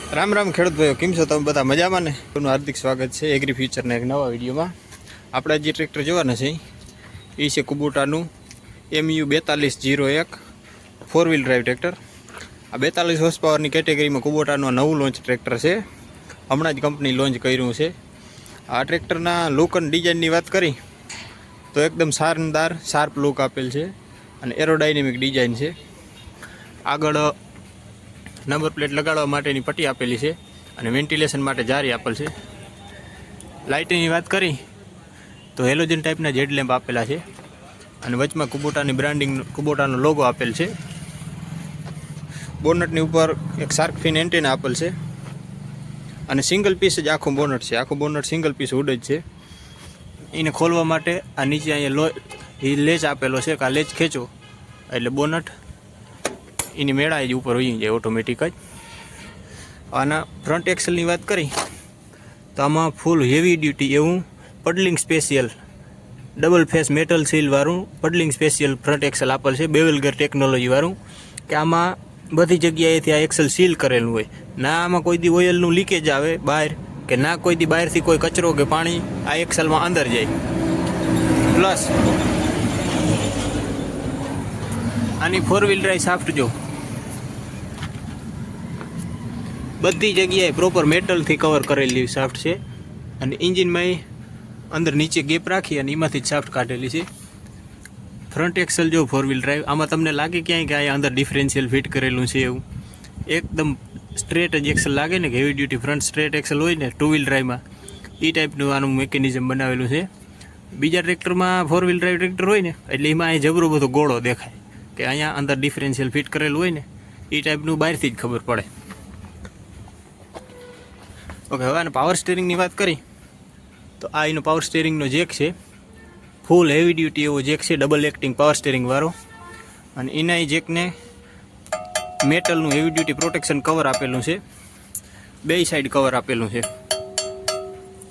राम राम खेडूत भाईओ, केम छो तमे बधा मजामां ने? आपनुं हार्दिक स्वागत है एग्री फ्यूचरना एक नवा विडियोमां। आपणे जे ट्रेक्टर जोवाना छे ए छे कुबोटानुं MU 4201 4 व्हील ड्राइव ट्रेक्टर। आ 42 होर्स पावरनी केटेगरीमां कुबोटानुं नवुं लॉन्च ट्रेक्टर छे। हमणां ज कंपनी लॉन्च कर्युं छे। आ ट्रेक्टरना लुक अने डिजाइननी वात करी तो एकदम शानदार शार्प लुक आपेल छे अने एरोडायनेमिक डिजाइन छे। आगळ नंबर प्लेट लगाड़वा माटेनी पट्टी आपेली छे अने वेंटिलेशन माटे जारी आपेल छे। लाइटनी वात करी तो हेलोजन टाइपना जेड लेम्प आपेला छे अने वचमां कुबोटानी ब्रांडिंग कुबोटानो लोगो आपेल छे। बोनटनी उपर एक शार्क फिन एंटीना आपेल छे अने सिंगल पीस ज आखुं बोनट छे। आखुं बोनट सिंगल पीस हुड ज छे। एने खोलवा माटे आ नीचे अहींया लेच आपेलो छे। आ लेच खेचो एटले बोनट एनी मेळा ज ऊपर होई जाए ऑटोमेटिक ज। आना फ्रंट एक्सेलनी वात करी तो आमां फूल हेवी ड्यूटी एवं puddling special double face metal seal वाळुं पडलिंग स्पेशियल फ्रंट एक्सेल आपेल छे। बेवलगर टेक्नोलॉजी वाळुं के आमां बधी जग्याएथी आ एक्सेल सील करेलुं होय ना आमां कोई दी ऑयलनुं लीकेज आवे बहार के ना कोई दी बहारथी कोई कचरो के पाणी आ एक्सेलमां अंदर जाय। प्लस आनी 4 व्हील ड्राइव शाफ्ट जो बधी जगह प्रोपर मेटल थी कवर करेली शाफ्ट है और इंजिन में अंदर नीचे गेप राखी और एमांथी शाफ्ट काढेली है। फ्रंट एक्सेल जो 4 व्हील ड्राइव आमां तमने लागे क्यांय के आ अंदर डिफरेंशियल फिट करेलुं छे एवुं एकदम स्ट्रेट ज एक्सेल लागे ने heavy duty front straight axle होय ने 2 व्हील ड्राइव में ई टाइपनुं आनुं मेकेनिजम बनावेलुं छे। बीजा ट्रेक्टर में 4 व्हील ड्राइव ट्रेक्टर होय ने एटले एमां जबरो बधो गोळो देखाय के अहींया अंदर डिफरेंशियल फिट करेलुं होय ने ई टाइपनुं बहारथी ज खबर पड़े। ओके, हवे आने पावर स्टीयरिंगनी वात करी तो आ एनो पावर स्टीयरिंगनो जेक छे। फूल हेवी ड्यूटी एवो जेक छे डबल एक्टिंग पावर स्टीयरिंग वाळो अने एना ए जेकने मेટલનું हेवी ड्यूटी प्रोटेक्शन कवर आपेલું છે। બે साइड कवर आपेલું છે।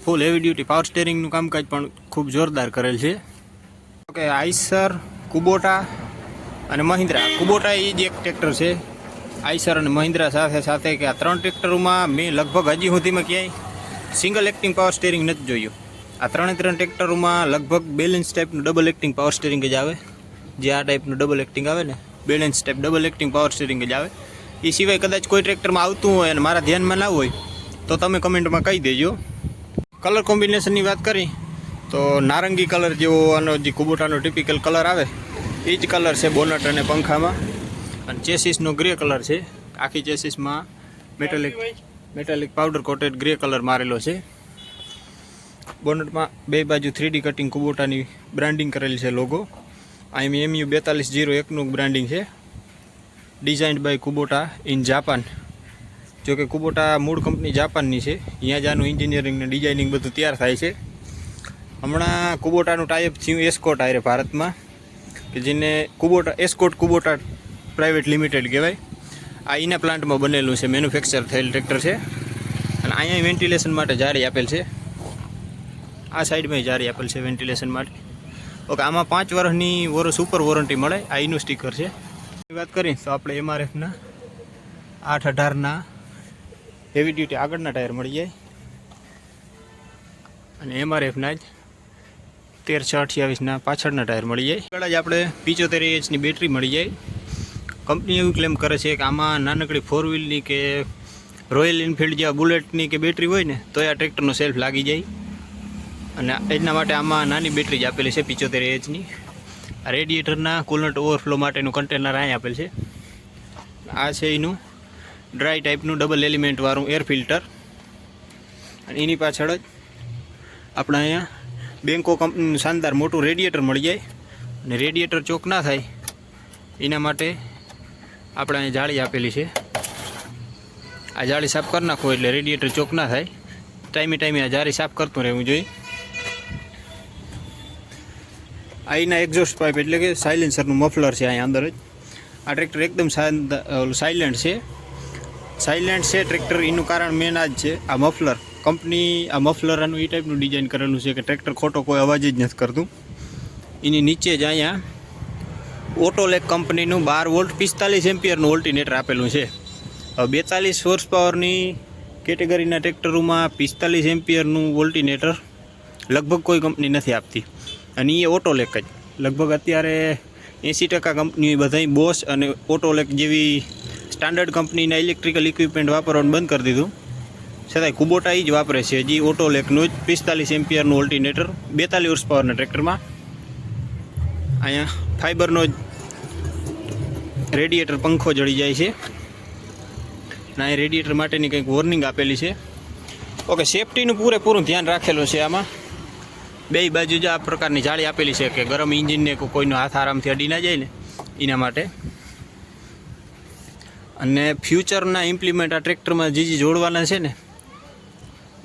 फूल हेवी ड्यूटी पावर स्टीयरिंगનું कामकाज पण खूब जोरदार करेल छे। ओके, आइसर कुबोटा अने महिंद्रा कुबोटा ए ज एक ट्रेक्टर छे। आइसर और महिंद्रा साथे साथे के आ 3 ट्रेक्टरों में मैं लगभग हजी सुधी में क्या सिंगल एक्टिंग पावर स्टीयरिंग नहीं जोयुं। आ 3 ट्रेक्टरों में लगभग बेलेन्स टाइपनु डबल एक्टिंग पावर स्टीयरिंग ज आवे। जे आ टाइपनु डबल एक्टिंग आवे ने balance type double acting power steering ज आवे। ए सिवाय कदाच कोई ट्रेक्टर में आवतुं होय अने मारा ध्यान में ना होय तो तमे कमेंट में कही देजो। कलर कॉम्बिनेशननी वात करी तो नारंगी कलर जेवो आनो जे कुबोटानो टिपिकल कलर आवे ए ज कलर छे बोनट अने पंखा में। અને ચેસીસનો ગ્રે કલર છે। આખી ચેસીસમાં metallic powder coated grey colour મારેલો છે। બોનટમાં બે બાજુ 3D કટિંગ કુબોટાની બ્રાન્ડિંગ કરેલી છે લોગો। આ MU 4201નું બ્રાન્ડિંગ છે। Designed by કુબોટા in Japan. જો કે કુબોટા મૂળ કંપની જાપાનની છે। અહીંયા જ આનું એન્જિનિયરિંગ ને ડિઝાઇનિંગ બધું તૈયાર થાય છે। હમણાં કુબોટાનું ટાઈપ થયું એસ્કોટ આરે ભારતમાં કે જેને કુબોટા એસ્કોટ કુબોટા प्राइवेट लिमिटेड कहवाय। आ एना प्लांट में बनेलू है मैन्युफेक्चर थयेल ट्रेक्टर है। अने अहींया वेंटिलेशन माटे जारी आपेल है। आ साइड में जारी आपेल है वेंटिलेशन माटे। ओके, आमां 5 वर्षनी सुपर वॉरंटी मळे। आ एनुं स्टीकर है। बात करीए तो आपणे MRF ना 818 ना हेवी ड्यूटी आगळना टायर मळी जाय अने MRF ना 13/6/28 ना पाछळना टायर मळी जाय। આગળ જ આપણે 75 AH ની બેટરી મળી જાય। कंपनी एवं क्लेम करे छे कि आमां नानकड़ी 4 व्हीलनी के रॉयल एनफील्ड जेवा बुलेटनी के बेटरी होय ने तो आ ट्रेक्टरनो सेल्फ लागी जाय अने एना माटे आमां नानी बेटरी ज आपेली छे 75 AH नी। आ रेडिएटरना कूलंट ओवरफ्लो माटेनुं कंटेनर અહીં आपेल छे। आ छे एनुं ड्राय टाइपनुं डबल एलिमेंट वाळुं एयर फिल्टर अने एनी पाछळ ज आपणे अहींया बेंको कंपनीनुं शानदार मोटुं रेडिएटर मळी जाय अने रेडिएटर चोक ना थाय एना माटे આપણે અહીં જાળી આપેલી છે। આ જાળી સાફ કરી નાખો એટલે રેડિએટર ચોક ના થાય। ટાઈમે આ જાળી સાફ કરતું રહેવું જોઈએ। અહીંના એક્ઝોસ્ટ પાઇપ એટલે કે સાયલેન્સરનું મફલર છે અહીં અંદર જ। આ ટ્રેક્ટર એકદમ સાયલેન્ટ છે ટ્રેક્ટર। એનું કારણ મેન આ જ છે આ મફલર કંપની આ મફલર આનું એ ટાઈપનું ડિઝાઇન કરેલું છે કે ટ્રેક્ટર ખોટો કોઈ અવાજ જ નથી કરતું। એની નીચે જ અહીંયા ઓટોલેક કંપનીનું 12 વોલ્ટ 45 એમ્પિયરનું ઓલ્ટરનેટર આપેલું છે। 42 હોર્સ પાવરની કેટેગરીના ટ્રેક્ટરોમાં 45 એમ્પિયરનું વોલ્ટિનેટર લગભગ કોઈ કંપની નથી આપતી, અને એ ઓટોલેક જ. લગભગ અત્યારે 80% કંપની બધાય બોસ અને ઓટોલેક જેવી સ્ટાન્ડર્ડ કંપનીના ઇલેક્ટ્રિકલ ઇક્વિપમેન્ટ વાપરવાનું બંધ કરી દીધું. છતાંય કુબોટા એ જ વાપરે છે હજી ઓટોલેકનું જ 45 એમ્પિયરનું ઓલ્ટિનેટર 42 હોર્સ પાવરના ટ્રેક્ટરમાં. અહીંયા ફાઇબરનો જ રેડિએટર પંખો જળી જાય છે, અને અહીં રેડિએટર માટેની કંઈક વોર્નિંગ આપેલી છે. ઓકે, સેફટીનું પૂરેપૂરું ધ્યાન રાખેલું છે આમાં. બે બાજુ જ આ પ્રકારની જાળી આપેલી છે કે ગરમ ઇન્જિનને કોઈનો હાથ આરામથી અડી ના જાય ને એના માટે. અને ફ્યુચરના ઇમ્પ્લિમેન્ટ આ ટ્રેક્ટરમાં જે જોડવાના છે ને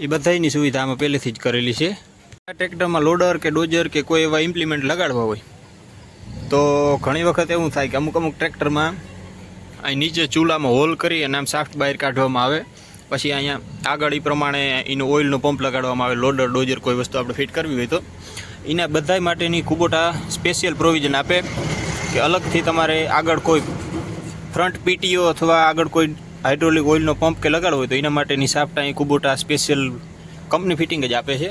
એ બધાની સુવિધા આમાં પહેલેથી જ કરેલી છે. આ ટ્રેક્ટરમાં લોડર કે ડોઝર કે કોઈ એવા ઇમ્પ્લિમેન્ટ લગાડવા હોય તો ઘણી વખત એવું થાય કે અમુક ટ્રેક્ટરમાં અહીં નીચે ચૂલામાં હોલ કરી અને આમ સાફ્ટ બહાર કાઢવામાં આવે, પછી અહીંયા આગળ એ પ્રમાણે એનો ઓઇલનો પંપ લગાડવામાં આવે. લોડર ડોઝર કોઈ વસ્તુ આપણે ફિટ કરવી હોય તો એના બધા માટેની કુબોટા સ્પેશિયલ પ્રોવિઝન આપે કે અલગથી તમારે આગળ કોઈ ફ્રન્ટ પીટીઓ અથવા આગળ કોઈ હાઇડ્રોલિક ઓઇલનો પંપ કે લગાડવો હોય તો એના માટેની સાફ્ટ અહીં કુબોટા સ્પેશિયલ કંપની ફિટિંગ જ આપે છે.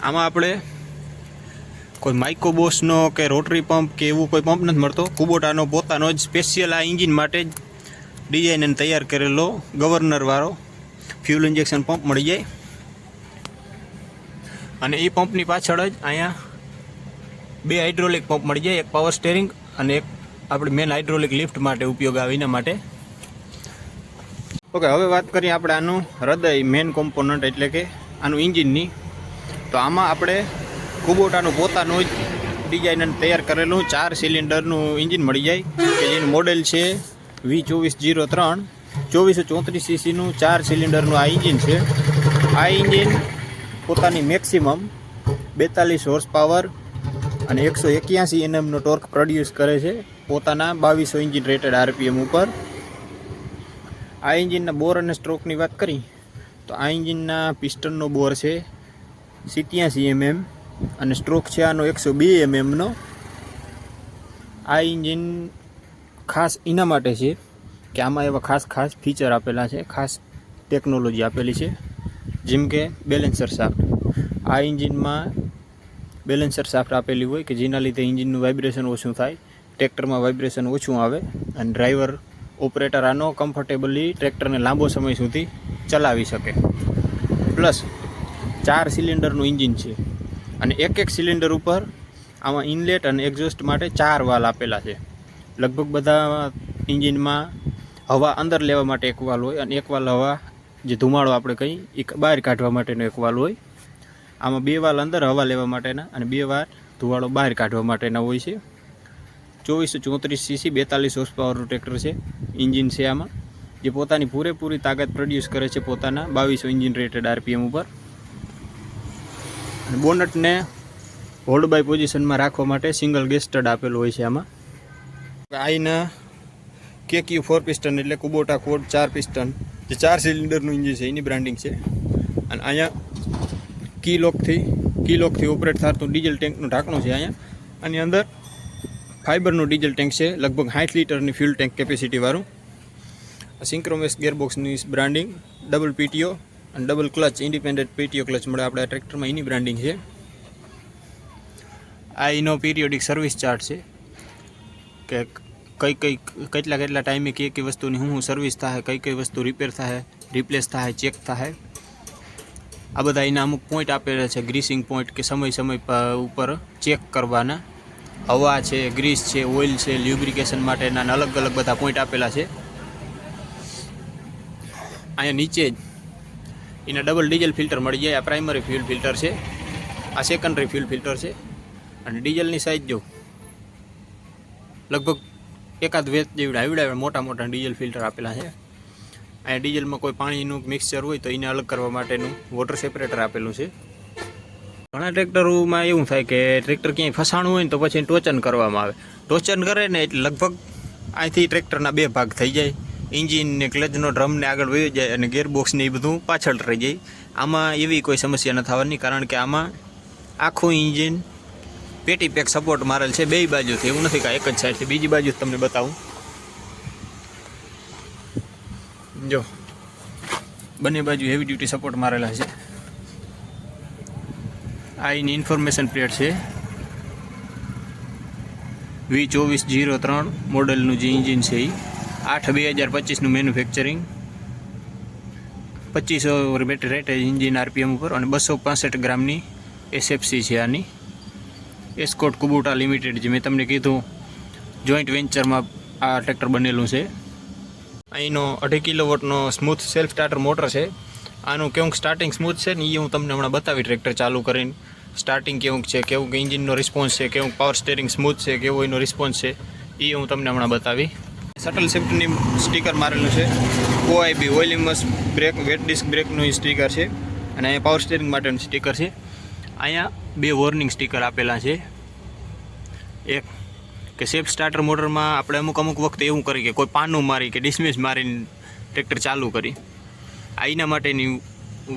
આમાં આપણે કોઈ માઇક્રોબોસનો કે રોટરી પંપ કે એવું કોઈ પંપ નથી મળતો. કુબોટાનો પોતાનો જ સ્પેશિયલ આ એન્જિન માટે જ ડિઝાઇન અને તૈયાર કરેલો ગવર્નરવાળો ફ્યુલ ઇન્જેક્શન પંપ મળી જાય. અને એ પંપની પાછળ જ અહીંયા 2 હાઇડ્રોલિક પંપ મળી જાય, એક પાવર સ્ટેરિંગ અને એક આપણે મેન હાઇડ્રોલિક લિફ્ટ માટે ઉપયોગ આવે એના માટે. ઓકે, હવે વાત કરીએ આપણે આનું હૃદય મેન કોમ્પોનન્ટ એટલે કે આનું એન્જિનની. તો આમાં આપણે કુબોટાનું પોતાનું જ ડિઝાઇન અને તૈયાર કરેલું 4 સિલિન્ડરનું એન્જિન મળી જાય કે જેનું મોડેલ છે V2403. 2434 સીસીનું 4 સિલિન્ડરનું આ એન્જિન છે. આ એન્જિન પોતાની મેક્સિમમ 42 હોર્સ પાવર અને 181 Nmનો ટોર્ક પ્રોડ્યુસ કરે છે પોતાના 2200 એન્જિન રેટેડ RPM ઉપર. આ એન્જિનના બોર અને સ્ટ્રોકની વાત કરી તો આ એન્જિનના પિસ્ટનનો બોર છે 87 mm અને સ્ટ્રોક છે આનો 102 mmનો. આ એન્જિન ખાસ એના માટે છે કે આમાં એવા ખાસ ફીચર આપેલા છે, ખાસ ટેકનોલોજી આપેલી છે, જેમ કે બેલેન્સર શાફ્ટ. આ એન્જિનમાં બેલેન્સર શાફ્ટ આપેલી હોય કે જેના લીધે એન્જિનનું વાઇબ્રેશન ઓછું થાય, ટ્રેક્ટરમાં વાઇબ્રેશન ઓછું આવે અને ડ્રાઈવર ઓપરેટર આનો કમ્ફર્ટેબલી ટ્રેક્ટરને લાંબો સમય સુધી ચલાવી શકે. પ્લસ 4 સિલિન્ડરનું એન્જિન છે અને એક સિલિન્ડર ઉપર આમાં ઇનલેટ અને એક્ઝોસ્ટ માટે 4 વાલ આપેલા છે. લગભગ બધા એન્જિનમાં હવા અંદર લેવા માટે એક વાલ હોય અને એક વાલ હવા જે ધુમાડો આપણે કહીએ એ બહાર કાઢવા માટેનો એક વાલ હોય. આમાં 2 વાલ અંદર હવા લેવા માટેના અને 2 વાર ધુવાળો બહાર કાઢવા માટેના હોય છે. 2434 સીસી 42 હોર્સ પાવરનું ટ્રેક્ટર છે, એન્જિન છે આમાં, જે પોતાની પૂરેપૂરી તાકાત પ્રોડ્યુસ કરે છે પોતાના 2200 એન્જિન રેટેડ RPM ઉપર. અને બોનટને હોલ્ડ બાય પોઝિશનમાં રાખવા માટે સિંગલ ગેસ સ્ટડ આપેલું હોય છે આમાં. આઈના KQ4 પિસ્ટન એટલે કુબોટા કોડ 4 પિસ્ટન જે 4 સિલિન્ડરનું એન્જિન છે એની બ્રાન્ડિંગ છે. અને અહીંયા કીલોકથી ઓપરેટ થતું ડીઝલ ટેન્કનું ઢાંકણું છે અહીંયા. આની અંદર ફાઇબરનું ડીઝલ ટેન્ક છે, લગભગ 60 લીટરની ફ્યુલ ટેન્ક કેપેસિટીવાળું. સિંક્રોમેસ ગિયરબોક્સની બ્રાન્ડિંગ, ડબલ PTO અને double clutch independent PTO clutch મળે આપણે આ ટ્રેક્ટરમાં, એની બ્રાન્ડિંગ છે. આ એનો પીરિયોડિક સર્વિસ ચાર્ટ છે કે કેટલા ટાઈમે કઈ વસ્તુની શું સર્વિસ થાય, કઈ વસ્તુ રિપેર થાય, રિપ્લેસ થાય, ચેક થાય. આ બધા એના અમુક પોઈન્ટ આપેલા છે, ગ્રીસિંગ પોઈન્ટ કે સમય ઉપર ચેક કરવાના. હવા છે, ગ્રીસ છે, ઓઇલ છે, લ્યુબ્રિકેશન માટેના અલગ અલગ બધા પોઈન્ટ આપેલા છે. અહીંયા નીચે જ એના ડબલ ડીઝલ ફિલ્ટર મળી જાય. આ પ્રાઇમરી ફ્યુલ ફિલ્ટર છે, આ સેકન્ડરી ફ્યુલ ફિલ્ટર છે. અને ડીઝલની સાઇઝ જો લગભગ એકાદ વેચ જેવી આવડા મોટા ડીઝલ ફિલ્ટર આપેલા છે. અહીંયા ડીઝલમાં કોઈ પાણીનું મિક્સચર હોય તો એને અલગ કરવા માટેનું વોટર સેપરેટર આપેલું છે. ઘણા ટ્રેક્ટરોમાં એવું થાય કે ટ્રેક્ટર ક્યાંય ફસાણું હોય ને તો પછી ટોચન કરવામાં આવે. ટોચન કરે ને એટલે લગભગ અહીંથી ટ્રેક્ટરના 2 ભાગ થઈ જાય. એન્જિન ને ક્લચનો ડ્રમને આગળ વયો જાય અને ગિયરબોક્સને એ બધું પાછળ રહી જાય. આમાં એવી કોઈ સમસ્યા ન થવાની, કારણ કે આમાં આખું એન્જિન પેટી પેક સપોર્ટ મારેલ છે 2 બાજુથી. એવું નથી કે એક જ સાઈડથી. બીજી બાજુ તમને બતાવું, જો બંને બાજુ હેવી ડ્યુટી સપોર્ટ મારેલા છે. આ એની ઇન્ફોર્મેશન પ્લેટ છે. V2403 મોડલનું જે એન્જિન છે એ 8/2025નું મેન્યુફેક્ચરિંગ, 2500 બેટરી રેટેજ એન્જિન RPM ઉપર અને 265 ગ્રામની SFC છે. આની એસ્કોટ કુબોટા લિમિટેડ, જે મેં તમને કીધું જોઈન્ટ વેન્ચરમાં આ ટ્રેક્ટર બનેલું છે. અહીંનો 2.5 કિલોવોટનો સ્મૂથ સેલ્ફ સ્ટાર્ટર મોટર છે. આનું કેવું સ્ટાર્ટિંગ સ્મૂથ છે ને એ હું તમને હમણાં બતાવી ટ્રેક્ટર ચાલુ કરીને સ્ટાર્ટિંગ કેવું છે, કેવું એન્જિનનો રિસ્પોન્સ છે, કેવું પાવર સ્ટેરિંગ સ્મૂથ છે, કેવો એનો રિસ્પોન્સ છે એ હું તમને હમણાં બતાવી. શટલ શિફ્ટની સ્ટીકર મારેલું છે. OIB ઓઇલિંગમસ બ્રેક વેટ ડિસ્ક બ્રેકનું સ્ટીકર છે અને અહીંયા પાવર સ્ટેરિંગ માટેનું સ્ટીકર છે. અહીંયા 2 વોર્નિંગ સ્ટીકર આપેલા છે. એક કે સેફ સ્ટાર્ટર મોટરમાં આપણે અમુક વખતે એવું કરી કે કોઈ પાનું મારી કે ડિસમિસ મારીને ટ્રેક્ટર ચાલુ કરી, આ એના માટેની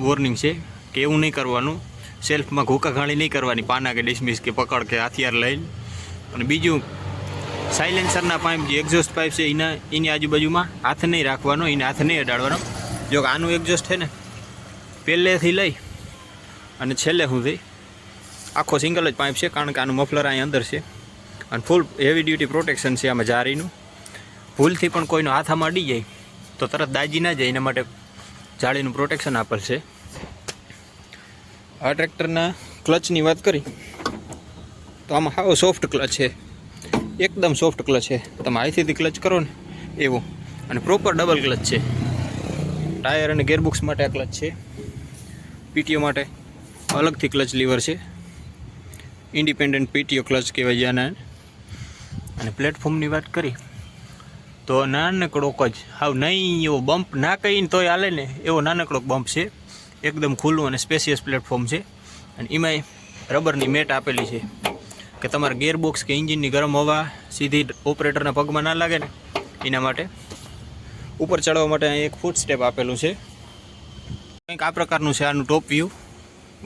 વોર્નિંગ છે કે એવું નહીં કરવાનું. સેલ્ફમાં ઘોકા ઘાણી નહીં કરવાની પાના કે ડિસમિસ કે પકડ કે હથિયાર લઈને. અને બીજું, સાયલેન્સરના પાઇપ જે એક્ઝોસ્ટ પાઇપ છે એની આજુબાજુમાં હાથ નહીં રાખવાનો, એને હાથ નહીં અડાડવાનો. જો કે આનું એક્ઝોસ્ટ છે ને પહેલેથી લઈ અને છેલ્લે સુધી આખો સિંગલ જ પાઇપ છે, કારણ કે આનું મફલર અહીં અંદર છે અને ફૂલ હેવી ડ્યુટી પ્રોટેક્શન છે આમાં જારીનું. ભૂલથી પણ કોઈનો હાથ આમાં અડી જાય તો તરત દાજી ના જાય, એના માટે જાળીનું પ્રોટેક્શન આપેલ છે. આ ટ્રેક્ટરના ક્લચની વાત કરી તો આમાં હાવ સોફ્ટ ક્લચ છે, એકદમ સોફ્ટ ક્લચ છે. તમે હાથેથી ક્લચ કરો ને એવું, અને પ્રોપર ડબલ ક્લચ છે. ટાયર અને ગેરબોક્સ માટે આ ક્લચ છે. PTO માટે અલગથી ક્લચ લીવર છે. ઇન્ડિપેન્ડન્ટ PTO ક્લચ કહેવાય છે આના. અને પ્લેટફોર્મની વાત કરી તો નાનકડો જ, હાવ નહીં એવો બમ્પ ના કહીને તોય હાલે ને એવો નાનકડો બમ્પ છે. એકદમ ખુલ્લું અને સ્પેશિયસ પ્લેટફોર્મ છે. અને એમાંય રબરની મેટ આપેલી છે કે તમારા ગેરબોક્સ કે એન્જિનની ગરમ હવા સીધી ઓપરેટરના પગમાં ના લાગે ને એના માટે. ઉપર ચડવા માટે અહીં એક ફૂટ સ્ટેપ આપેલું છે. કંઈક આ પ્રકારનું છે આનું ટોપ વ્યૂ.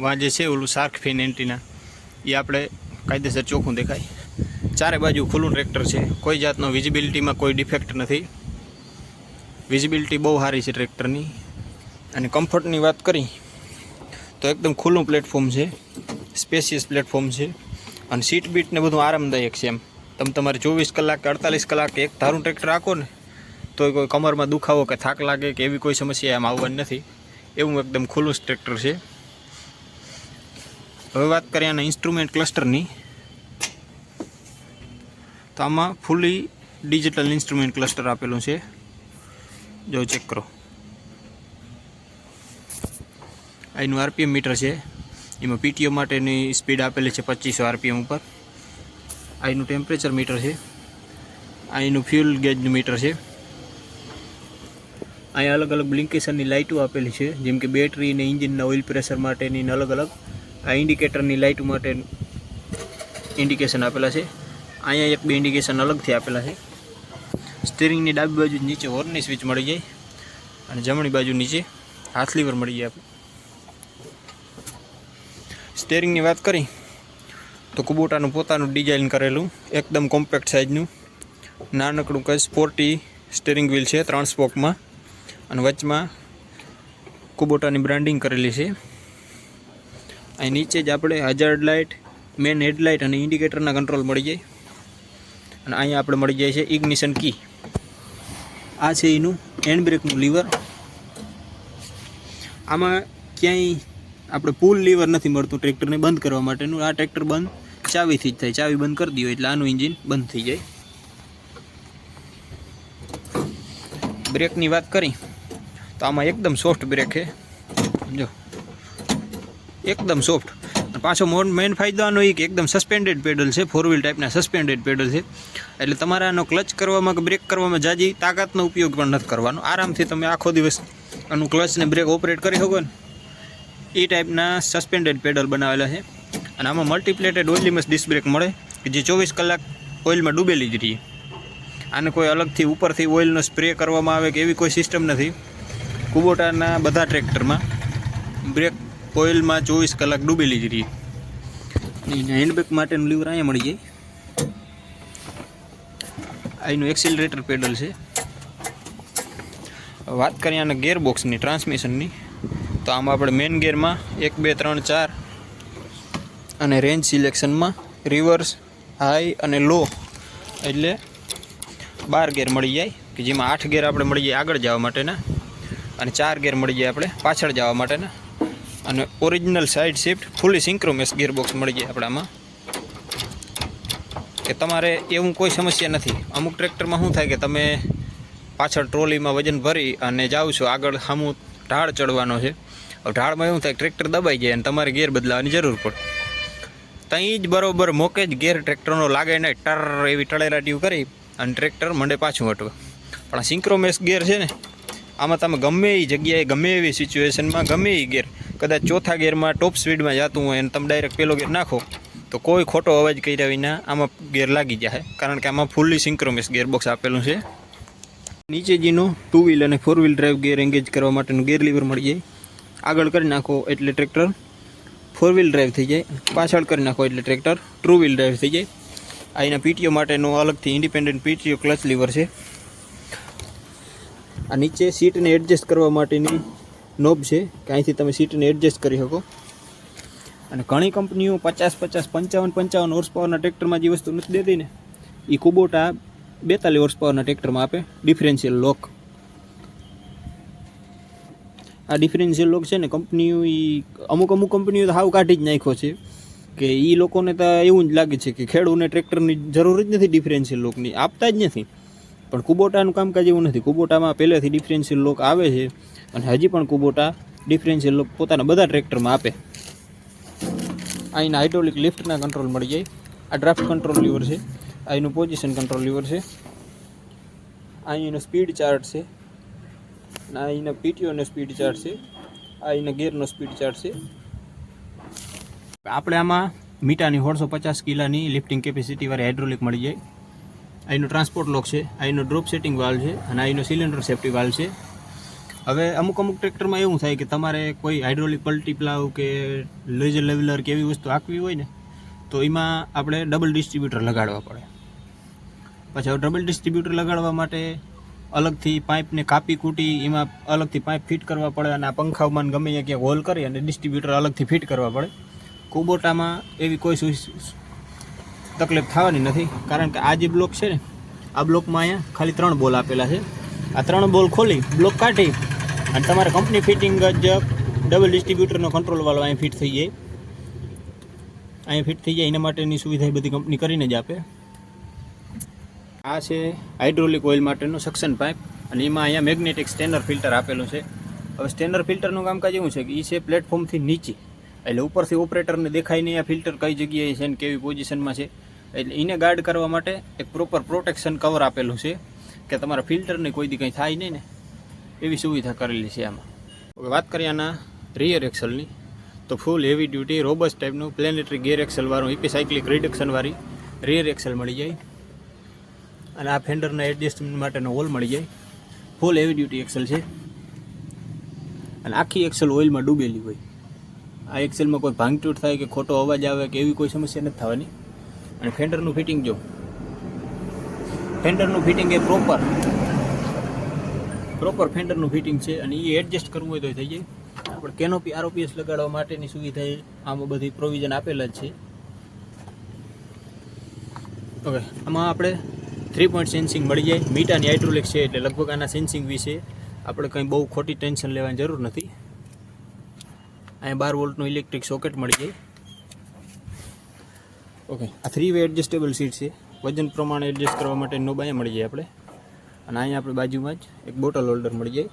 વાં જે છે ઓલું શાર્ક ફિન એન્ટીના એ આપણે કાયદેસર ચોખ્ખું દેખાય. ચારે બાજુ ખુલ્લું ટ્રેક્ટર છે, કોઈ જાતનો વિઝિબિલિટીમાં કોઈ ડિફેક્ટ નથી. વિઝિબિલિટી બહુ સારી છે ટ્રેક્ટરની. અને કમ્ફર્ટની વાત કરી તો એકદમ ખુલ્લું પ્લેટફોર્મ છે, સ્પેશિયસ પ્લેટફોર્મ છે. અને સીટ બીટ ને બધું આરામદાયક છે. એમ તમે તમારે 24 કલાક કે 48 કલાક એક ધારું ટ્રેક્ટર રાખો ને તો કોઈ કમરમાં દુખાવો કે થાક લાગે કે એવી કોઈ સમસ્યા એમ આવવાની નથી. એવું એકદમ ખુલ્લું ટ્રેક્ટર છે. હવે વાત કરીએ આના ઇન્સ્ટ્રુમેન્ટ ક્લસ્ટરની તો આમાં ફૂલી ડિજિટલ ઇન્સ્ટ્રુમેન્ટ ક્લસ્ટર આપેલું છે. જો ચેક કરો, અહીંનું RPM મીટર છે. એમાં PTO માટેની સ્પીડ આપેલી છે 2500 RPM ઉપર. અહીંનું ટેમ્પરેચર મીટર છે. અહીંનું ફ્યુલ ગેજનું મીટર છે. અહીં અલગ અલગ બ્લિંકેશનની લાઇટો આપેલી છે, જેમ કે બેટરી અને એન્જિનના ઓઇલ પ્રેશર માટેની અલગ અલગ. આ ઇન્ડિકેટરની લાઇટ માટે ઇન્ડિકેશન આપેલા છે. અહીંયા 1-2 ઇન્ડિકેશન અલગથી આપેલા છે. સ્ટીરિંગની ડાબી બાજુ નીચે હોર્નની સ્વિચ મળી જાય અને જમણી બાજુ નીચે હાથ લીવર મળી જાય. આપણે સ્ટીરિંગની વાત કરી તો કુબોટાનું પોતાનું ડિઝાઇન કરેલું એકદમ કોમ્પેક્ટ સાઇઝનું નાનકડું કંઈ સ્પોર્ટી સ્ટીરિંગ વ્હીલ છે 3 સ્પોકમાં. અને વચમાં કુબોટાની બ્રાન્ડિંગ કરેલી છે. અહીં નીચે જ આપણે હજાર્ડ લાઇટ, મેન હેડલાઇટ અને ઇન્ડિકેટરના કંટ્રોલ મળી જાય. અને અહીંયા આપણે મળી જાય છે ઇગ્નિશન કી. આ છે એનું હેન્ડ બ્રેકનું લીવર. આમાં ક્યાંય આપણે પુલ લીવર નથી મળતું ટ્રેક્ટરને બંધ કરવા માટેનું. આ ટ્રેક્ટર બંધ ચાવીથી જ થાય. ચાવી બંધ કરી દો એટલે આનું એન્જિન બંધ થઈ જાય. બ્રેકની વાત કરી તો આમાં એકદમ સોફ્ટ બ્રેક છે. જો એકદમ સોફ્ટ. પાછો મેઇન ફાયદો આનો એ કે એકદમ સસ્પેન્ડેડ પેડલ છે. 4 વ્હીલ ટાઈપના સસ્પેન્ડેડ પેડલ છે. એટલે તમારે આનો ક્લચ કરવામાં કે બ્રેક કરવામાં જાજી તાકાતનો ઉપયોગ પણ નથી કરવાનો. આરામથી તમે આખો દિવસ આનું ક્લચ ને બ્રેક ઓપરેટ કરી શકો ને એ ટાઈપના સસ્પેન્ડેડ પેડલ બનાવેલા છે. અને આમાં મલ્ટીપ્લેટેડ ઓઇલિમસ ડિસ્ક બ્રેક મળે કે જે 24 કલાક ઓઇલમાં ડૂબેલી જ રહી. આને કોઈ અલગથી ઉપરથી ઓઇલનો સ્પ્રે કરવામાં આવે કે એવી કોઈ સિસ્ટમ નથી. કુબોટાના બધા ટ્રેક્ટરમાં બ્રેક ઓઇલમાં 24 કલાક ડૂબેલી જ રહી. હેન્ડબ્રેક માટેનું લીવર અહીંયા મળી જાય. અહીંનું એક્સિલરેટર પેડલ છે. વાત કરીએ આના ગિયરબોક્સની, ટ્રાન્સમિશનની, તો આમાં આપણે મેઇન ગિયરમાં 1 2 3 4 અને રેન્જ સિલેક્શનમાં રિવર્સ, હાઈ અને લો એટલે 12 ગિયર મળી જાય, કે જેમાં 8 ગિયર આપણે મળી જાય આગળ જવા માટેના અને 4 ગિયર મળી જાય આપણે પાછળ જવા માટેના, અને ઓરિજિનલ સાઇડ શિફ્ટ ફૂલી સિંક્રોમેસ ગિયરબોક્સ મળી જાય આપણામાં, કે તમારે એવું કોઈ સમસ્યા નથી. અમુક ટ્રેક્ટરમાં શું થાય કે તમે પાછળ ટ્રોલીમાં વજન ભરી અને જાઓ છો, આગળ સામું ઢાળ ચડવાનો છે, હવે ઢાળમાં એવું થાય ટ્રેક્ટર દબાઈ જાય અને તમારે ગિયર બદલાવાની જરૂર પડે. ત્યાં જ બરોબર મોકે જ ગિયર ટ્રેક્ટરનો લાગે નહીં, ટર એવી ટળેરાટીવ કરી અને ટ્રેક્ટર મંડે પાછું હટવે. પણ સિંક્રોમેસ ગિયર છે ને, આમાં તમે ગમે એ જગ્યાએ ગમે એવી સિચ્યુએશનમાં ગમે એ ગિયર, કદાચ ચોથા ગિયરમાં ટોપ સ્પીડમાં જતું હોય અને તમે ડાયરેક્ટ પહેલો ગિયર નાખો તો કોઈ ખોટો અવાજ કર્યા વિના આમાં ગિયર લાગી જાય, કારણ કે આમાં ફૂલ્લી સિંક્રોમેસ ગિયરબોક્સ આપેલું છે. નીચે જેનો 2 વ્હીલ અને 4 વ્હીલ ડ્રાઈવ ગિયર એંગેજ કરવા માટેનું ગિયર લીવર મળી જાય. આગળ કરી નાખો એટલે ટ્રેક્ટર 4 વ્હીલ ડ્રાઈવ થઈ જાય, પાછળ કરી નાખો એટલે ટ્રેક્ટર 2 વ્હીલ ડ્રાઈવ થઈ જાય. આ એના પીટીઓ માટેનો અલગથી ઇન્ડિપેન્ડન્ટ પીટીઓ ક્લચ લીવર છે. આ નીચે સીટને એડજસ્ટ કરવા માટેની નોબ છે, કે અહીંથી તમે સીટને એડજસ્ટ કરી શકો. અને ઘણી કંપનીઓ 50 55 હોર્સ પાવરના ટ્રેક્ટરમાં જે વસ્તુ નથી દેતી ને, એ કુબોટા 42 હોર્સ પાવરના ટ્રેક્ટરમાં આપે ડિફરન્શિયલ લોક. આ ડિફરન્શિયલ લોક છે ને કંપનીઓ અમુક કંપનીઓ તો હાવ કાઢી જ નાખ્યો છે, કે એ લોકોને તો એવું જ લાગે છે કે ખેડૂતને ટ્રેક્ટરની જરૂર જ નથી ડિફરન્શિયલ લોકની, આપતા જ નથી. પણ કુબોટાનું કામકાજ એવું નથી. કુબોટામાં પહેલેથી ડિફરન્શિયલ લોક આવે છે અને હજી પણ કુબોટા ડિફરન્શિયલ લોક પોતાના બધા ટ્રેક્ટરમાં આપે. અહીંના હાઇડ્રોલિક લિફ્ટના કંટ્રોલ મળી જાય. આ ડ્રાફ્ટ કંટ્રોલ લીવર છે, અહીંનું પોઝિશન કંટ્રોલ લીવર છે, અહીંનો સ્પીડ ચાર્ટ છે, અહીંના પીટીઓનો સ્પીડ ચાર્ટ છે, અહીંના ગિયરનો સ્પીડ ચાર્ટ છે. આપણે આમાં મીટાની 150 કિલાની લિફ્ટિંગ કેપેસિટીવાળી હાઇડ્રોલિક મળી જાય. અહીંનો ટ્રાન્સપોર્ટ લોક છે, અહીંનો ડ્રોપ સેટિંગ વાલ્વ છે અને અહીંનો સિલિન્ડર સેફ્ટી વાલ્વ છે. હવે અમુક ટ્રેક્ટરમાં એવું થાય કે તમારે કોઈ હાઇડ્રોલિક પલટી પ્લાવ કે લેઝર લેવલર કે એવી વસ્તુ આંકવી હોય ને, તો એમાં આપણે ડબલ ડિસ્ટ્રીબ્યુટર લગાડવા પડે. પછી હવે ડબલ ડિસ્ટ્રીબ્યુટર લગાડવા માટે અલગથી પાઇપને કાપી કૂટી એમાં અલગથી પાઇપ ફિટ કરવા પડે, અને આ પંખાઓમાં ગમે ક્યાંક હોલ કરી અને ડિસ્ટ્રીબ્યુટર અલગથી ફિટ કરવા પડે. કુબોટામાં એવી કોઈ તકલીફ થવાની નથી, કારણ કે આ જે બ્લોક છે ને, આ બ્લોકમાં અહીંયા ખાલી 3 બોલ આપેલા છે. આ 3 બોલ ખોલી બ્લોક કાઢી અને તમારે કંપની ફિટિંગ જ ડબલ ડિસ્ટ્રીબ્યુટરનો કંટ્રોલ વાળો અહીં ફિટ થઈ જાય. અહીંયા ફિટ થઈ જાય એના માટેની સુવિધા બધી કંપની કરીને જ આપે. આ છે હાઇડ્રોલિક ઓઇલ માટેનો સક્શન પાઇપ, અને એમાં અહીંયા મેગ્નેટિક સ્ટેનર ફિલ્ટર આપેલું છે. હવે સ્ટેનર ફિલ્ટરનું કામકાજ એવું છે કે એ છે પ્લેટફોર્મથી નીચે, એટલે ઉપરથી ઓપરેટરને દેખાય નહીં આ ફિલ્ટર કઈ જગ્યાએ છે ને કેવી પોઝિશનમાં છે. એટલે એને ગાર્ડ કરવા માટે એક પ્રોપર પ્રોટેક્શન કવર આપેલું છે, કે તમારા ફિલ્ટરને કોઈ દી કંઈ થાય નહીં ને એવી સુવિધા કરેલી છે આમાં. હવે વાત કરીએ આના રિયર એક્સલની, તો ફૂલ હેવી ડ્યુટી રોબસ્ટ ટાઈપનું પ્લેનેટરી ગિયર એક્સલવાળું ઇપીસાઇક્લિક રિડક્શનવાળી રિયર એક્સલ મળી જાય. અને આ ફેન્ડરના એડજસ્ટમેન્ટ માટેનો હોલ મળી જાય. ફૂલ હેવી ડ્યુટી એક્સલ છે, અને આખી એક્સલ ઓઇલમાં ડૂબેલી હોય. આ એક્સેલમાં કોઈ ભાંગતૂટ થાય કે ખોટો અવાજ આવે કે એવી કોઈ સમસ્યા નથી થવાની. અને ફેન્ડરનું ફિટિંગ જો, ફેન્ડરનું ફિટિંગ એ પ્રોપર ફેન્ડરનું ફિટિંગ છે, અને એ એડજસ્ટ કરવું હોય તો થઈ જાય. આપણે કેનોપી આરઓપીએસ લગાડવા માટેની સુવિધા આમાં બધી પ્રોવિઝન આપેલા જ છે. ઓકે, આમાં આપણે 3 પોઈન્ટ સેન્સિંગ મળી જાય. મીટાની હાઇડ્રોલિક છે એટલે લગભગ આના સેન્સિંગ વિશે આપણે કંઈ બહુ ખોટી ટેન્શન લેવાની જરૂર નથી. અહીંયા 12 વોલ્ટનું ઇલેક્ટ્રિક સોકેટ મળી જાય. ઓકે, આ 3 વે એડજસ્ટેબલ સીટ છે, વજન પ્રમાણે એડજસ્ટ કરવા માટે નોબ અહીંયા મળી જાય આપણે. અને અહીંયા આપણે બાજુમાં જ એક બોટલ હોલ્ડર મળી જાય.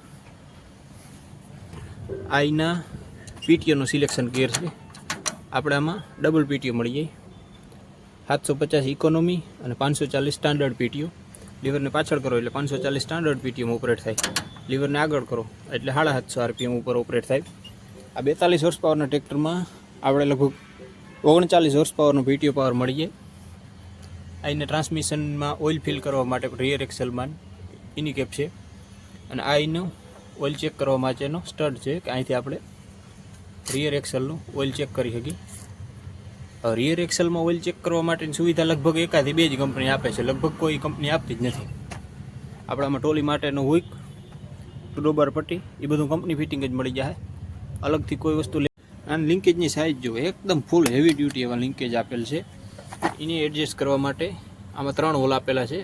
અહીંના પીટીઓનો સિલેક્શન ગિયર છે, આપણે આમાં ડબલ પીટીઓ મળી જાય. 750 ઇકોનોમી અને 540 સ્ટાન્ડર્ડ પીટીઓ. લીવરને પાછળ કરો એટલે 540 સ્ટાન્ડર્ડ પીટીઓમાં ઓપરેટ થાય. લીવરને આગળ કરો એટલે 750 આરપીએમ ઉપર ઓપરેટ થાય. આ 42 હોર્સ પાવરના ટ્રેક્ટરમાં આપણે લગભગ 39 હોર્સ પાવરનો પીટીઓ પાવર મળી જાય. અહીંને ટ્રાન્સમિશનમાં ઓઇલ ફિલ કરવા માટે રિયર એક્સલમાં એની કેપ છે, અને આ એનું ઓઇલ ચેક કરવા માટેનો સ્ટડ છે, કે અહીંથી આપણે રિયર એક્સલનું ઓઇલ ચેક કરી શકીએ. રિયર એક્સલમાં ઓઇલ ચેક કરવા માટેની સુવિધા લગભગ 1 થી 2 જ કંપની આપે છે, લગભગ કોઈ કંપની આપતી જ નથી. આપણામાં ટ્રોલી માટેનો હુક, ડ્રોબર પટ્ટી એ બધું કંપની ફિટિંગ જ મળી જાય, અલગથી કોઈ વસ્તુ લે. અને લિંકેજની સાઇઝ જો એકદમ ફૂલ હેવી ડ્યુટી એવા લિંકેજ આપેલ છે. એને એડજસ્ટ કરવા માટે આમાં 3 હોલ આપેલા છે,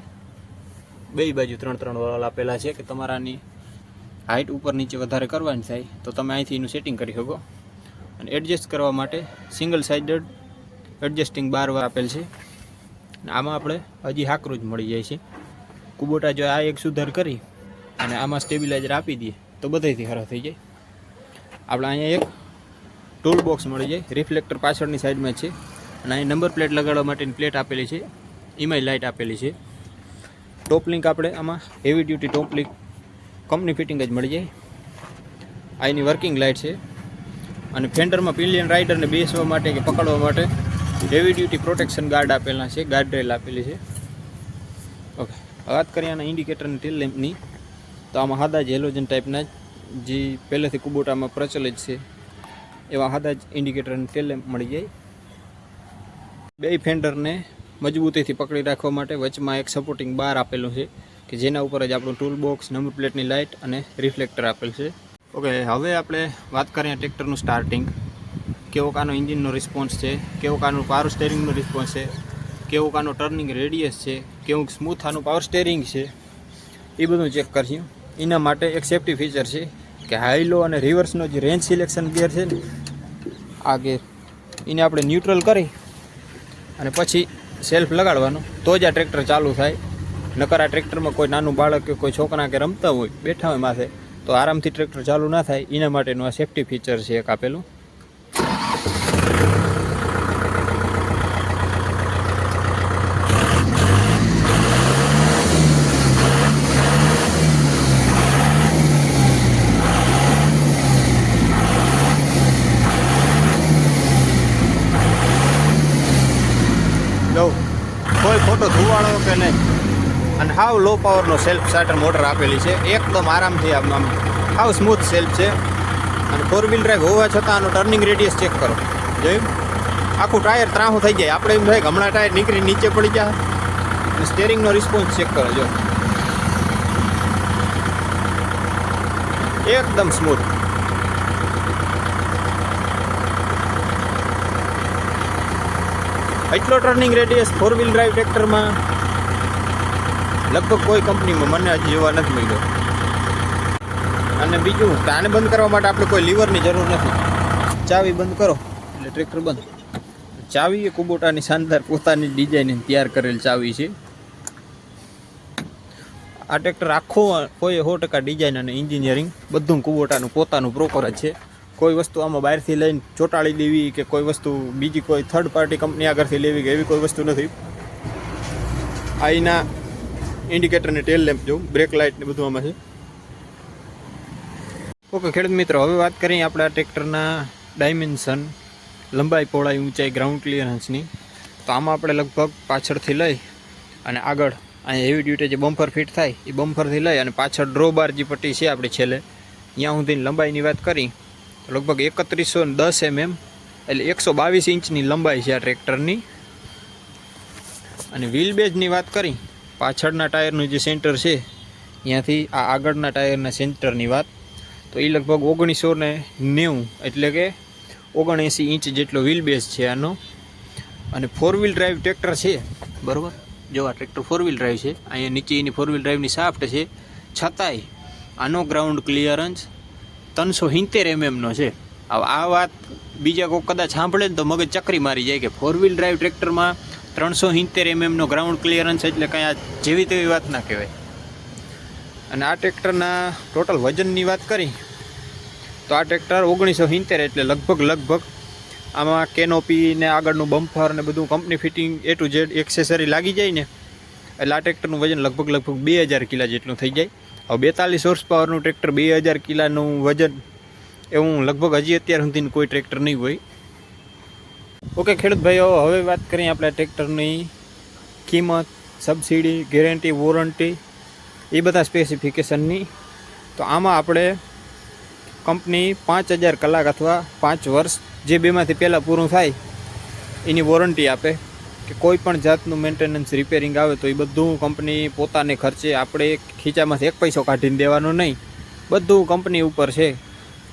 બે બાજુ 3 હોલ આપેલા છે કે તમારાની હાઇટ ઉપર નીચે વધારે કરવાની થાય તો તમે અહીંથી એનું સેટિંગ કરી શકો. અને એડજસ્ટ કરવા માટે સિંગલ સાઇડેડ એડજસ્ટિંગ બાર આપેલ છે. અને આમાં આપણે હજી હાકરું જ મળી જાય છે. કુબોટા જો આ એક સુધાર કરી અને આમાં સ્ટેબિલાઇઝર આપી દઈએ તો બધાથી ખરાબ થઈ જાય. આપણે અહીંયા એક ટૂલ બોક્સ મળી જાય, રિફ્લેક્ટર પાછળની સાઈડમાં છે. અને અહીં નંબર પ્લેટ લગાડવા માટેની પ્લેટ આપેલી છે, એમાંય લાઇટ આપેલી છે. ટોપ લિંક આપણે આમાં હેવી ડ્યુટી ટોપ લિંક કંપની ફિટિંગ જ મળી જાય. આ એની વર્કિંગ લાઇટ છે. અને ફેન્ડરમાં પિલિયન રાઇડરને બેસવા માટે કે પકડવા માટે હેવી ડ્યુટી પ્રોટેક્શન ગાર્ડ આપેલા છે, ગાર્ડ રેલ આપેલી છે. ઓકે, વાત કરીએ આના ઇન્ડિકેટર અને ટેલ લેમ્પની, તો આમાં સાદા જ હેલોજન ટાઈપના જે પહેલેથી કુબોટામાં પ્રચલિત છે એવા સાદા જ ઇન્ડિકેટર અને ટેલ લેમ્પ મળી જાય. બે ફેન્ડરને મજબૂતીથી પકડી રાખવા માટે વચમાં એક સપોર્ટિંગ બાર આપેલું છે કે જેના ઉપર જ આપણું ટૂલ બોક્સ, નંબર પ્લેટની લાઇટ અને રિફ્લેક્ટર આપેલ છે. ઓકે, હવે આપણે વાત કરીએ ટ્રેક્ટરનું સ્ટાર્ટિંગ, કેવો કાનો એન્જિનનો રિસ્પોન્સ છે, કેવો કાનો પાવર સ્ટેરિંગનો રિસ્પોન્સ છે, કેવો કાનો ટર્નિંગ રેડિયસ છે, કેવું સ્મૂથ આનું પાવર સ્ટેરિંગ છે, એ બધું ચેક કરશું. એના માટે એક સેફ્ટી ફીચર છે કે હાઈ લો અને રિવર્સનો જે રેન્જ સિલેક્શન ગિયર છે ને, આ ગિયર એને આપણે ન્યુટ્રલ કરી અને પછી સેલ્ફ લગાડવાનો તો જ આ ટ્રેક્ટર ચાલુ થાય. નકર આ ટ્રેક્ટરમાં કોઈ નાનું બાળક કે કોઈ છોકરા કે રમતા હોય, બેઠા હોય માથે, તો આરામથી ટ્રેક્ટર ચાલુ ના થાય. એના માટેનું આ સેફ્ટી ફીચર છે એક આપેલું. કોઈ ખોટો ધુવાળો કે નહીં. અને હાવ લો પાવરનો સેલ્ફ સ્ટાર્ટર મોટર આપેલી છે, એકદમ આરામથી આમ હાવ સ્મૂથ સેલ્ફ છે. અને 4 વ્હીલ ડ્રાઈવ હોવા છતાં આનો ટર્નિંગ રેડિયસ ચેક કરો, જોયું આખું ટાયર ત્રાહું થઈ જાય. આપણે એમ થાય કે હમણાં ટાયર નીકળી નીચે પડી જાય. અને સ્ટેરિંગનો રિસ્પોન્સ ચેક કરો, જો એકદમ સ્મૂથ. એટલો ટર્નિંગ રેડિયસ 4 વ્હીલ ડ્રાઈવ ટ્રેક્ટરમાં લગભગ કોઈ કંપનીમાં મને હજી જોવા નથી મળ્યો. અને બીજું, આને બંધ કરવા માટે આપણે કોઈ લીવરની જરૂર નથી. ચાવી બંધ કરો એટલે ટ્રેક્ટર બંધ. ચાવી એ કુબોટાની શાનદાર પોતાની ડિઝાઇન તૈયાર કરેલ ચાવી છે. આ ટ્રેક્ટર આખું કોઈ 100% ડિઝાઇન અને એન્જિનિયરિંગ બધું કુબોટાનું પોતાનું પ્રોપર જ છે. કોઈ વસ્તુ આમાં બહારથી લઈને ચોંટાડી દેવી કે કોઈ વસ્તુ બીજી કોઈ થર્ડ પાર્ટી કંપની આગળથી લેવી કે એવી કોઈ વસ્તુ નથી. આ એના ઇન્ડિકેટર ને ટેલ લેમ્પ જો, બ્રેક લાઇટ ને બધું આમાં છે. ઓકે ખેડૂત મિત્રો, હવે વાત કરીએ આપણે આ ટ્રેક્ટરના ડાયમેન્શન, લંબાઈ, પહોળાઈ, ઊંચાઈ, ગ્રાઉન્ડ ક્લિયરન્સની. તો આમાં આપણે લગભગ પાછળથી લઈ અને આગળ અહીંયા હેવી ડ્યુટી જે બમ્પર ફિટ થાય એ બમ્પરથી લઈ અને પાછળ ડ્રો બાર જે પટ્ટી છે આપણી છેલ્લે ત્યાં સુધીની લંબાઈની વાત કરી તો લગભગ 3110 mm એટલે 122 ઇંચની લંબાઈ છે આ ટ્રેક્ટરની. અને વ્હીલ બેઝની વાત કરી, પાછળના ટાયરનું જે સેન્ટર છે ત્યાંથી આ આગળના ટાયરના સેન્ટરની વાત, તો એ લગભગ 1990 એટલે કે 79 ઇંચ જેટલો વ્હીલ બેઝ છે આનો. અને 4 વ્હીલ ડ્રાઈવ ટ્રેક્ટર છે, બરાબર. જો આ ટ્રેક્ટર 4 વ્હીલ ડ્રાઈવ છે, અહીંયા નીચે એની 4 વ્હીલ ડ્રાઈવની શાફ્ટ છે, છતાંય આનો ગ્રાઉન્ડ ક્લિયરન્સ 370 mm છે. હવે આ વાત બીજા કોઈ કદાચ સાંભળે ને તો મગજ ચકરી મારી જાય કે 4 વ્હીલ ડ્રાઈવ ટ્રેક્ટરમાં 370 mm નો ગ્રાઉન્ડ ક્લિયરન્સ એટલે કંઈ આ જેવી તેવી વાત ના કહેવાય. અને આ ટ્રેક્ટરના ટોટલ વજનની વાત કરી તો આ ટ્રેક્ટર 1970 એટલે લગભગ આમાં કેનોપી ને આગળનું બમ્પર ને બધું company fitting A to Z accessory લાગી જાય ને એટલે આ ટ્રેક્ટરનું વજન લગભગ 2000 કિલા જેટલું થઈ જાય. હવે 42 હોર્સ પાવરનું ટ્રેક્ટર 2000 કિલાનું વજન એવું લગભગ હજી અત્યાર સુધી કોઈ ટ્રેક્ટર નહીં હોય. ઓકે ખેડૂત ભાઈઓ, હવે વાત કરીએ આપણે ટ્રેક્ટરની કિંમત, સબસિડી, ગેરંટી, વોરંટી એ બધા સ્પેસિફિકેશનની. તો આમાં આપણે કંપની 5000 કલાક અથવા 5 વર્ષ જે બેમાંથી પહેલાં પૂરું થાય એની વોરંટી આપે કે કોઈ પણ જાતનું મેન્ટેનન્સ, રિપેરિંગ આવે તો એ બધું કંપની પોતાને ખર્ચે, આપણે ખીચામાંથી 1 પૈસો કાઢીને દેવાનો નહીં. બધું કંપની ઉપર છે.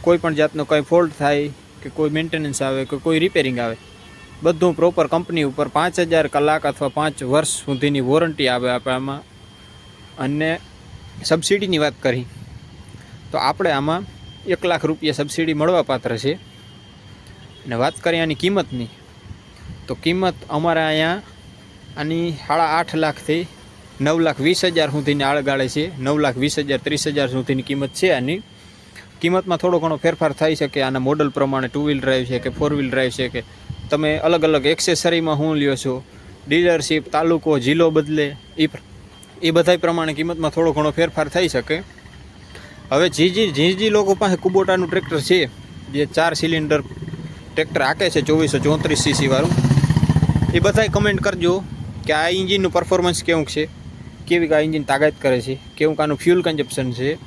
કોઈ પણ જાતનો કંઈ ફોલ્ટ થાય કે કોઈ મેન્ટેનન્સ આવે કે કોઈ રિપેરિંગ આવે, બધું પ્રોપર કંપની ઉપર 5000 કલાક અથવા 5 વર્ષ સુધીની વોરંટી આવે આપણામાં. અને સબસિડીની વાત કરી તો આપણે આમાં 1 લાખ રૂપિયા સબસિડી મળવાપાત્ર છે. અને વાત કરીએ આની કિંમતની, તો કિંમત અમારા અહીંયા આની 8.5 લાખથી 9,20,000 સુધીની આળગાળે છે. 9,20,000 30,000 સુધીની કિંમત છે. આની કિંમતમાં થોડો ઘણો ફેરફાર થઈ શકે આના મોડલ પ્રમાણે. 2 વ્હીલ ડ્રાઈવ છે કે 4 વ્હીલ ડ્રાઈવ છે કે તમે અલગ અલગ એક્સેસરીમાં શું લ્યો છો, ડીલરશીપ, તાલુકો, જિલ્લો બદલે, એ બધા પ્રમાણે કિંમતમાં થોડો ઘણો ફેરફાર થઈ શકે. હવે જે લોકો પાસે કુબોટાનું ટ્રેક્ટર છે, જે 4 સિલિન્ડર ટ્રેક્ટર હાકે છે 2434 cc વાળું, એ બધાય કમેન્ટ કરજો કે આ એન્જિનનું પરફોર્મન્સ કેવું છે, કેવી આ એન્જિન તાકાત કરે છે, કેવું આનું ફ્યુલ કન્ઝપ્શન છે.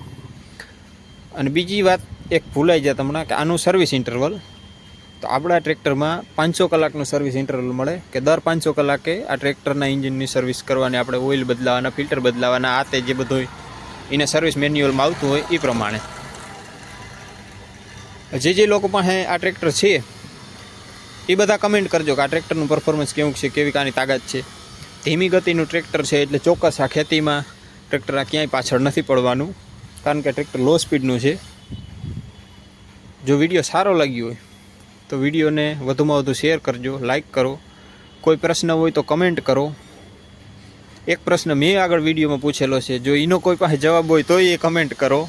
અને બીજી વાત એક ભૂલાઈ જાય તમને કે આનું સર્વિસ ઇન્ટરવલ, તો આપણા ટ્રેક્ટરમાં 500 કલાકનું સર્વિસ ઇન્ટરવલ મળે કે દર 500 કલાકે આ ટ્રેક્ટરના એન્જિનની સર્વિસ કરવાની, આપણે ઓઇલ બદલાવાના, ફિલ્ટર બદલાવાના, આ તે જે બધું એને સર્વિસ મેન્યુઅલમાં આવતું હોય એ પ્રમાણે. જે લોકો પાસે આ ટ્રેક્ટર છે એ બધા કમેન્ટ કરજો કે આ ટ્રેક્ટરનું પરફોર્મન્સ કેવું છે, કેવી આની તાકાત છે. ધીમી ગતિનું ટ્રેક્ટર છે એટલે ચોક્કસ આ ખેતીમાં ટ્રેક્ટર આ ક્યાંય પાછળ નથી પડવાનું, કારણ કે ટ્રેક્ટર લો સ્પીડનું છે. જો વિડીયો સારો લાગ્યો હોય તો વિડીયોને વધુમાં વધુ શેર કરજો, લાઈક કરો. કોઈ પ્રશ્ન હોય તો કમેન્ટ કરો. એક પ્રશ્ન મેં આગળ વિડીયોમાં પૂછેલો છે, જો એનો કોઈ પાસે જવાબ હોય તો એ કમેન્ટ કરો.